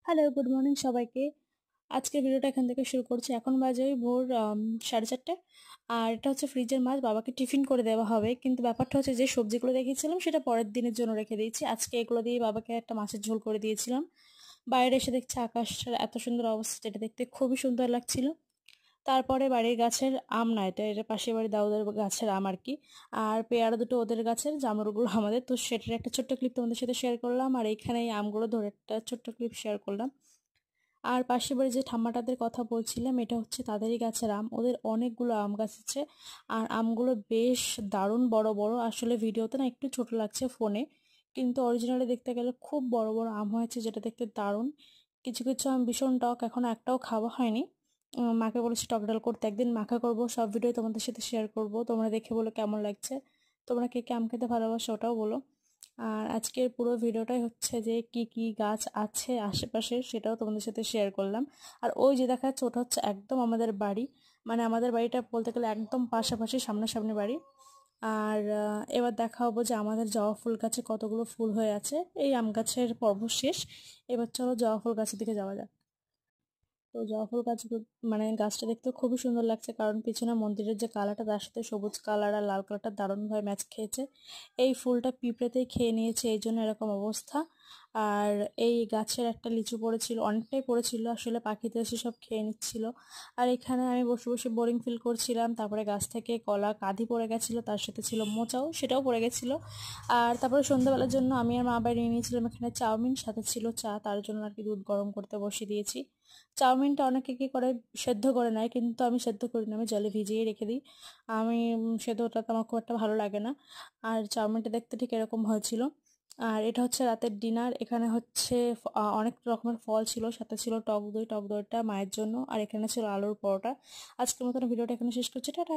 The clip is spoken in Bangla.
হ্যালো, গুড মর্নিং সবাইকে। আজকের ভিডিওটা এখান থেকে শুরু করছি। এখন বাজে ওই ভোর 4:30। আর এটা হচ্ছে ফ্রিজের মাছ, বাবাকে টিফিন করে দেওয়া হবে। কিন্তু ব্যাপারটা হচ্ছে যে সবজিগুলো দেখিয়েছিলাম সেটা পরের দিনের জন্য রেখে দিয়েছি। আজকে এগুলো দিয়ে বাবাকে একটা মাছের ঝোল করে দিয়েছিলাম। বাইরে এসে দেখছি আকাশটার এত সুন্দর অবস্থা, যেটা দেখতে খুবই সুন্দর লাগছিল। তারপরে বাড়ির গাছের আম, না এটা পাশের বাড়ি দাউদের গাছের আম আর কি। আর পেয়ারা দুটো ওদের গাছের, জামরুলগুলো আমাদের। তো সেটার একটা ছোট্ট ক্লিপ তোমাদের সাথে শেয়ার করলাম, আর এইখানে এই আমগুলো ধরে একটা ছোট্ট ক্লিপ শেয়ার করলাম। আর পাশের বাড়ি যে ঠাম্মাটাদের কথা বলছিলাম, এটা হচ্ছে তাদেরই গাছের আম। ওদের অনেকগুলো আম গাছ আছে, আর আমগুলো বেশ দারুণ বড় বড়। আসলে ভিডিওতে না একটু ছোট লাগছে ফোনে, কিন্তু অরিজিনালি দেখতে গেলে খুব বড় বড় আম হয়েছে, যেটা দেখতে দারুণ। কিছু কিছু আম ভীষণ টক, এখন একটাও খাওয়া হয়নি। মাকে বলেছি টক ডাল করতে, একদিন মাখা করব, সব ভিডিও তোমাদের সাথে শেয়ার করব। তোমরা দেখে বলো কেমন লাগছে, তোমরা কে কে আম খেতে ভালোবাসো ওটাও বলো। আর আজকের পুরো ভিডিওটাই হচ্ছে যে কি কি গাছ আছে আশেপাশে সেটাও তোমাদের সাথে শেয়ার করলাম। আর ওই যে দেখা যাচ্ছে ওটা হচ্ছে একদম আমাদের বাড়ি, মানে আমাদের বাড়িটা বলতে গেলে একদম পাশাপাশি, সামনাসামনি বাড়ি। আর এবার দেখা হবো যে আমাদের জবা ফুল গাছে কতগুলো ফুল হয়ে আছে। এই আম গাছের পর্ব শেষ, এবার চলো জবা ফুল গাছের দিকে যাওয়া যাক। তো জবা ফুল গাছ, মানে গাছটা দেখতে খুবই সুন্দর লাগছে, কারণ পিছনে মন্দিরের যে কালারটা তার সাথে সবুজ কালার আর লাল কালারটা দারুণভাবে ম্যাচ খেয়েছে। এই ফুলটা পিঁপড়েতেই খেয়ে নিয়েছে, এই জন্য এরকম অবস্থা। আর এই গাছের একটা লিচু পড়েছিল, অনেকটাই পড়েছিল, আসলে পাখিতে এসে সব খেয়ে নিচ্ছিল। আর এখানে আমি বসে বসে বোরিং ফিল করছিলাম। তারপরে গাছ থেকে কলা কাঁদি পড়ে গেছিলো, তার সাথে ছিল মোচাও, সেটাও পড়ে গেছিলো। আর তারপরে সন্ধ্যাবেলার জন্য আমি আর মা বাড়ি নিয়েছিলাম এখানে চাউমিন, সাথে ছিল চা, তার জন্য আর কি দুধ গরম করতে বসিয়ে দিয়েছি। চাউমিনটা অনেকে কি করে সেদ্ধ করে নেয়, কিন্তু আমি সেদ্ধ করি না, আমি জলে ভিজিয়ে রেখে দিই। আমি সেদ্ধটা তো আমার খুব একটা ভালো লাগে না। আর চাউমিনটা দেখতে ঠিক এরকম হয়েছিল। আর এটা হচ্ছে রাতের ডিনার। এখানে হচ্ছে অনেক রকমের ফল ছিল, সাথে ছিল টক দই, টক দইটা মায়ের জন্য। আর এখানে ছিল আলুর পরোটা। আজকের মতন ভিডিওটা এখানে শেষ করছি, টাটা।